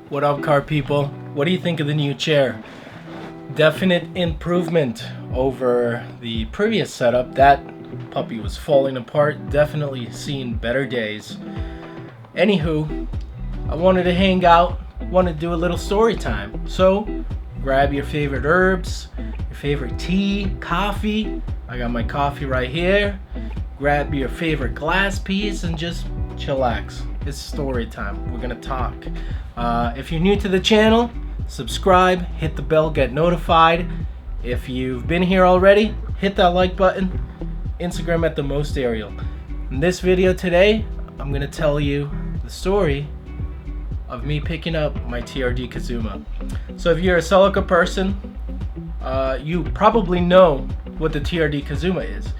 What up, car people? What do you think of the new chair? Definite improvement over the previous setup. That puppy was falling apart. Definitely seen better days. Anywho, I wanted to hang out, wanted to do a little story time. So, grab your favorite herbs, your favorite tea, coffee. I got my coffee right here. Grab your favorite glass piece and just chillax. It's story time. We're gonna talk. If you're new to the channel, subscribe, hit the bell, get notified. If you've been here already, hit that like button. Instagram at the most Ariel. In this video today, I'm gonna tell you the story of me picking up my TRD Kazuma. So if you're a Celica person, you probably know what the TRD Kazuma is.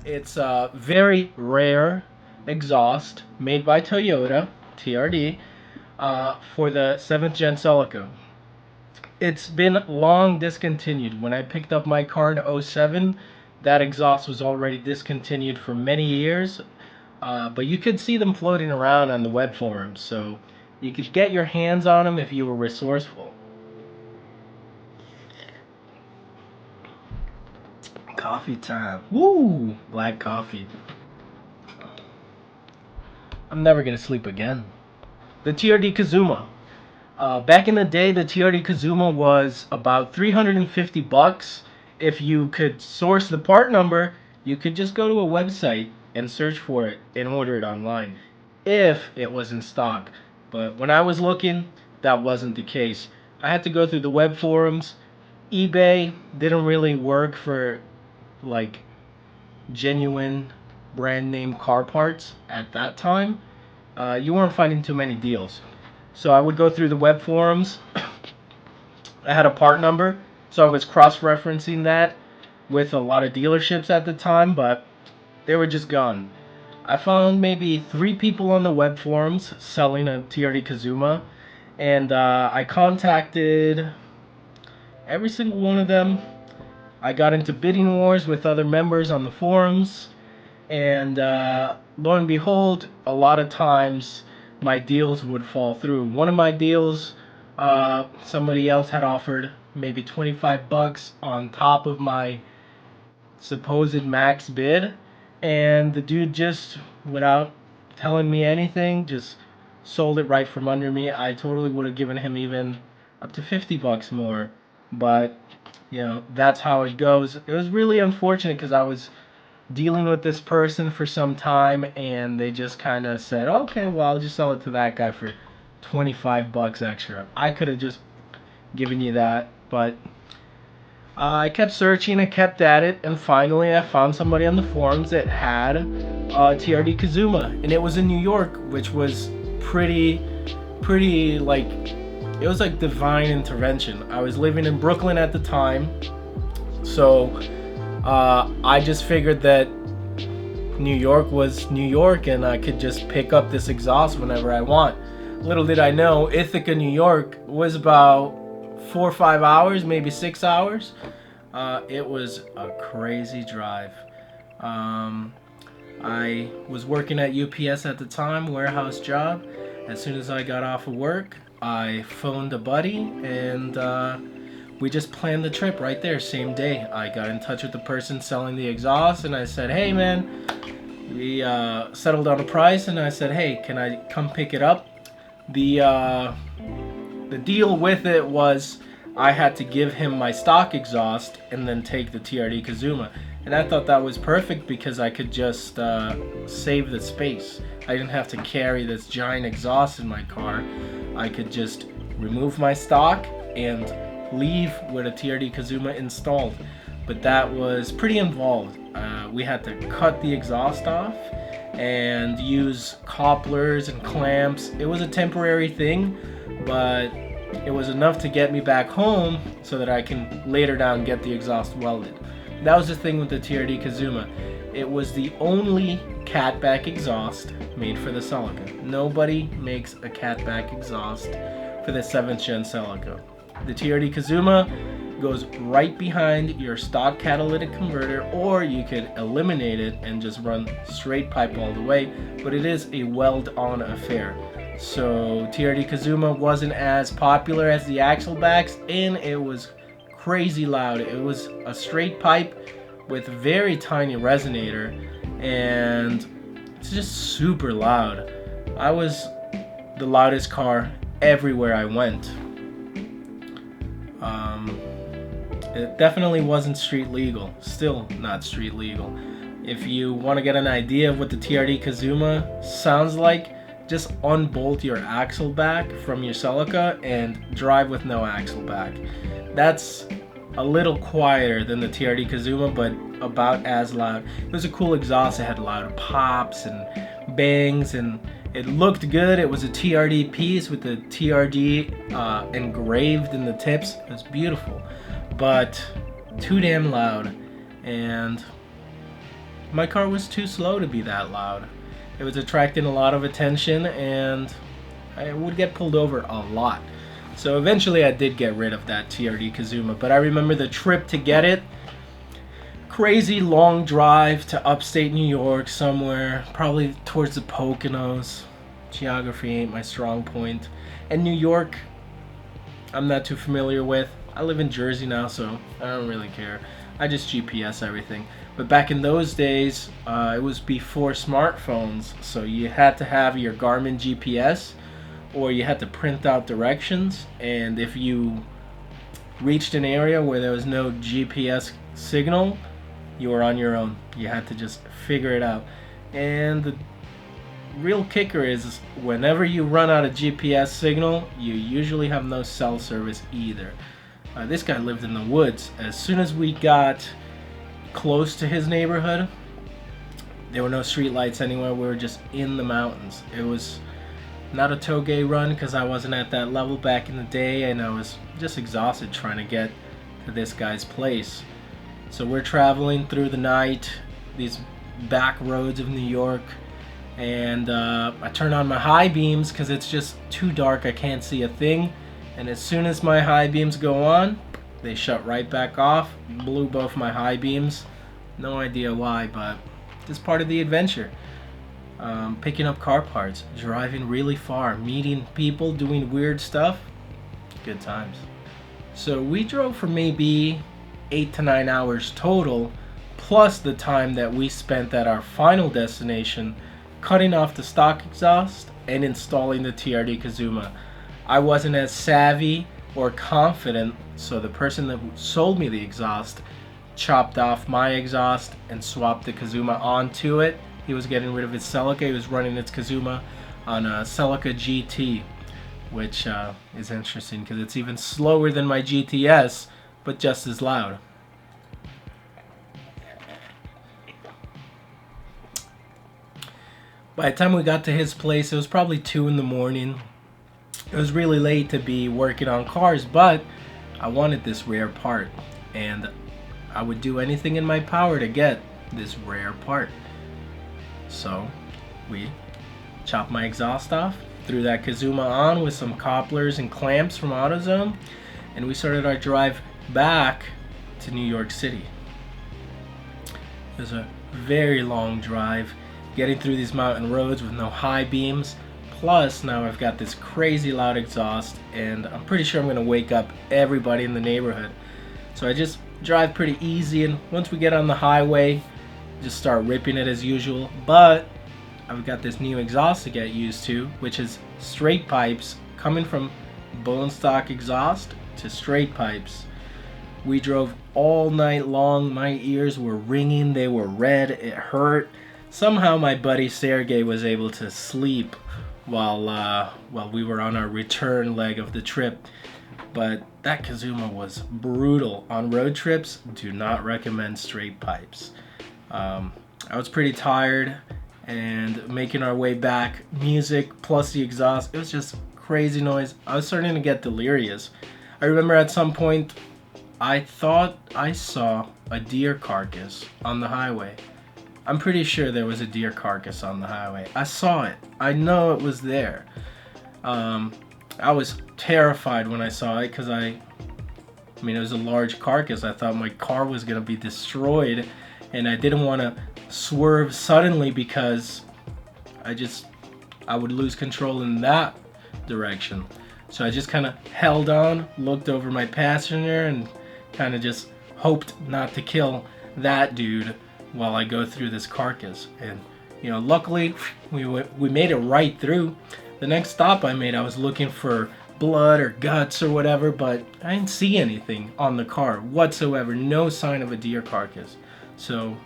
It's a very rare exhaust made by Toyota, TRD, for the 7th gen Celica. It's been long discontinued. When I picked up my car in '07, that exhaust was already discontinued for many years, but you could see them floating around on the web forums, so you could get your hands on them if you were resourceful. Coffee time. Woo! Black coffee. I'm never gonna sleep again. The TRD Kazuma. Back in the day, the TRD Kazuma was about 350 bucks. If you could source the part number, you could just go to a website and search for it and order it online, if it was in stock. But when I was looking, that wasn't the case. I had to go through the web forums. eBay didn't really work for like genuine brand name car parts at that time. You weren't finding too many deals. So I would go through the web forums. I had a part number, so I was cross-referencing that with a lot of dealerships at the time, but they were just gone. I found maybe 3 people on the web forums selling a TRD Kazuma, and I contacted every single one of them. I got into bidding wars with other members on the forums, and lo and behold, a lot of times my deals would fall through. One of my deals, somebody else had offered maybe 25 bucks on top of my supposed max bid, and the dude just, without telling me anything, just sold it right from under me. I totally would have given him even up to 50 bucks more, but that's how it goes. It was really unfortunate because I was dealing with this person for some time, and they just kind of said, okay, well, I'll just sell it to that guy for 25 bucks extra. I could have just given you that, but I kept searching, I kept at it, and finally I found somebody on the forums that had TRD Kazuma, and it was in New York, which was pretty like, it was like divine intervention. I was living in Brooklyn at the time, so I just figured that New York was New York, and I could just pick up this exhaust whenever I want. Little did I know, Ithaca, New York was about 4 or 5 hours, maybe 6 hours. It was a crazy drive. I was working at UPS at the time, warehouse job. As soon as I got off of work, I phoned a buddy, and we just planned the trip right there, same day. I got in touch with the person selling the exhaust, and I said, hey man, we settled on a price, and I said, hey, can I come pick it up? The deal with it was I had to give him my stock exhaust and then take the TRD Kazuma. And I thought that was perfect because I could just save the space. I didn't have to carry this giant exhaust in my car. I could just remove my stock and leave with a TRD Kazuma installed. But that was pretty involved. We had to cut the exhaust off, and use copplers and clamps. It was a temporary thing, but it was enough to get me back home so that I can later down get the exhaust welded. That was the thing with the TRD Kazuma. It was the only catback exhaust made for the Celica. Nobody makes a catback exhaust for the 7th gen Celica. The TRD Kazuma goes right behind your stock catalytic converter, or you could eliminate it and just run straight pipe all the way, but it is a weld-on affair. So TRD Kazuma wasn't as popular as the Axlebacks, and it was crazy loud. It was a straight pipe with a very tiny resonator, and it's just super loud. I was the loudest car everywhere I went. It definitely wasn't street legal. Still not street legal. If you want to get an idea of what the TRD Kazuma sounds like, just unbolt your axle back from your Celica and drive with no axle back. That's a little quieter than the TRD Kazuma, but about as loud. It was a cool exhaust. It had loud pops and bangs, and it looked good. It was a TRD piece with the TRD engraved in the tips. It was beautiful, but too damn loud, and my car was too slow to be that loud. It was attracting a lot of attention, and I would get pulled over a lot. So eventually I did get rid of that TRD Kazuma, but I remember the trip to get it. Crazy long drive to upstate New York somewhere, probably towards the Poconos. Geography ain't my strong point. And New York, I'm not too familiar with. I live in Jersey now, so I don't really care. I just GPS everything. But back in those days, it was before smartphones, so you had to have your Garmin GPS, or you had to print out directions, and if you reached an area where there was no GPS signal, you were on your own. You had to just figure it out. And the real kicker is, whenever you run out of GPS signal, you usually have no cell service either. This guy lived in the woods. As soon as we got close to his neighborhood, there were no street lights anywhere. We were just in the mountains. It was not a toge run because I wasn't at that level back in the day, and I was just exhausted trying to get to this guy's place. So we're traveling through the night, these back roads of New York, and I turn on my high beams because it's just too dark, I can't see a thing. And as soon as my high beams go on, they shut right back off. Blew both my high beams. No idea why, but just part of the adventure. Picking up car parts, driving really far, meeting people, doing weird stuff. Good times. So we drove for maybe 8 to 9 hours total, plus the time that we spent at our final destination cutting off the stock exhaust and installing the TRD Kazuma. I wasn't as savvy or confident, so the person that sold me the exhaust chopped off my exhaust and swapped the Kazuma onto it. He was getting rid of his Celica. He was running its Kazuma on a Celica GT, which is interesting because it's even slower than my GTS, but just as loud. By the time we got to his place, it was probably 2 in the morning. It was really late to be working on cars, but I wanted this rare part, and I would do anything in my power to get this rare part. So we chopped my exhaust off, threw that Kazuma on with some copplers and clamps from AutoZone, and we started our drive back to New York City. It was a very long drive, getting through these mountain roads with no high beams. Plus, now I've got this crazy loud exhaust, and I'm pretty sure I'm going to wake up everybody in the neighborhood. So I just drive pretty easy, and once we get on the highway, just start ripping it as usual. But I've got this new exhaust to get used to, which is straight pipes coming from bone stock exhaust to straight pipes. We drove all night long. My ears were ringing, they were red, it hurt. Somehow my buddy Sergey was able to sleep while we were on our return leg of the trip. But that Kazuma was brutal. On road trips, do not recommend straight pipes. I was pretty tired, and making our way back. Music plus the exhaust, it was just crazy noise. I was starting to get delirious. I remember at some point I thought I saw a deer carcass on the highway. I'm pretty sure there was a deer carcass on the highway. I saw it. I know it was there. I was terrified when I saw it because I mean, it was a large carcass. I thought my car was going to be destroyed, and I didn't want to swerve suddenly because I would lose control in that direction. So I just kind of held on, looked over my passenger, and kind of just hoped not to kill that dude while I go through this carcass. And you know, luckily we made it right through. The next stop I made, I was looking for blood or guts or whatever, but I didn't see anything on the car whatsoever. No sign of a deer carcass. So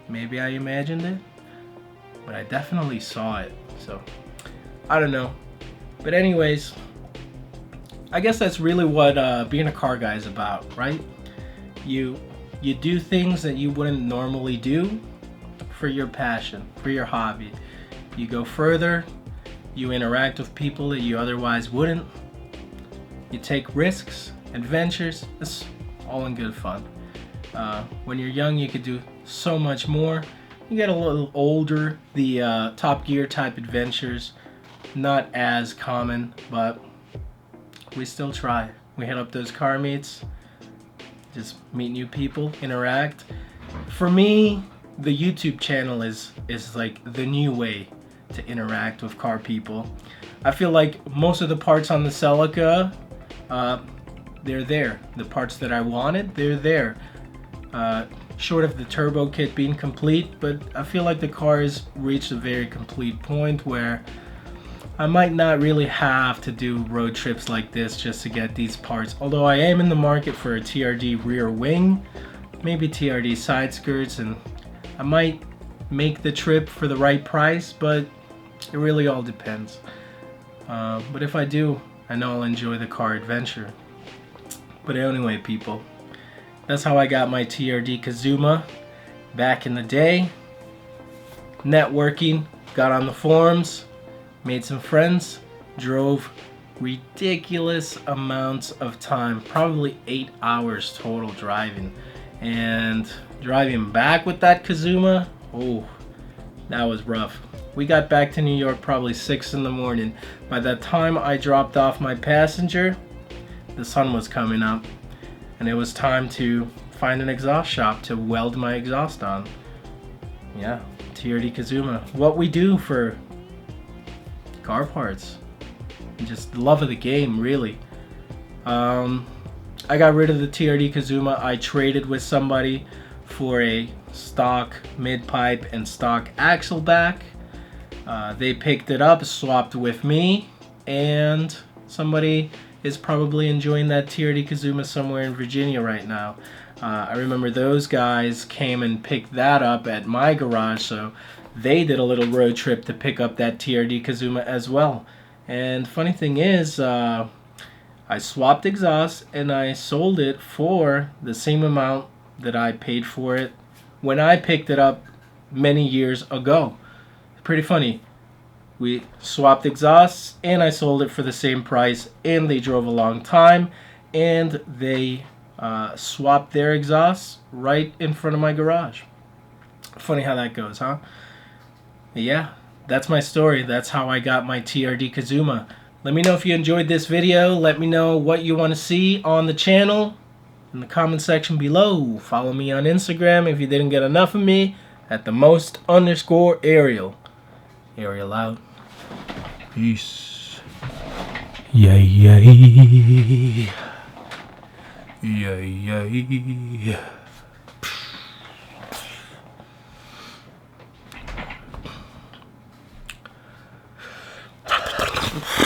maybe I imagined it, but I definitely saw it. So I don't know. But anyways, I guess that's really what being a car guy is about, right? You do things that you wouldn't normally do for your passion, for your hobby. You go further, you interact with people that you otherwise wouldn't. You take risks, adventures. It's all in good fun. When you're young, you could do so much more. You get a little older, the Top Gear type adventures, not as common, but we still try. We hit up those car meets, just meet new people, interact. For me, the YouTube channel is like the new way to interact with car people. I feel like most of the parts on the Celica, they're there. The parts that I wanted, they're there. Short of the turbo kit being complete, but I feel like the car has reached a very complete point where I might not really have to do road trips like this just to get these parts. Although I am in the market for a TRD rear wing, maybe TRD side skirts, and I might make the trip for the right price, but it really all depends. But if I do, I know I'll enjoy the car adventure. But anyway, people, that's how I got my TRD Kazuma back in the day. Networking, got on the forums, made some friends, drove ridiculous amounts of time, probably 8 hours total driving. And driving back with that Kazuma, oh, that was rough. We got back to New York probably 6 in the morning. By the time I dropped off my passenger, the sun was coming up, and it was time to find an exhaust shop to weld my exhaust on. Yeah, TRD Kazuma. What we do for car parts. Just the love of the game, really. I got rid of the TRD Kazuma. I traded with somebody for a stock mid-pipe and stock axle back. They picked it up, swapped with me, and somebody is probably enjoying that TRD Kazuma somewhere in Virginia right now. I remember those guys came and picked that up at my garage, so they did a little road trip to pick up that TRD Kazuma as well. And funny thing is, I swapped exhaust and I sold it for the same amount that I paid for it when I picked it up many years ago. Pretty funny. We swapped exhausts and I sold it for the same price, and they drove a long time, and they swapped their exhausts right in front of my garage. Funny how that goes, huh? Yeah, that's my story. That's how I got my TRD Kazuma. Let me know if you enjoyed this video. Let me know what you want to see on the channel in the comment section below. Follow me on Instagram if you didn't get enough of me at @the_most_Ariel. Ariel out. Peace. Yay, yay. Yay, yay.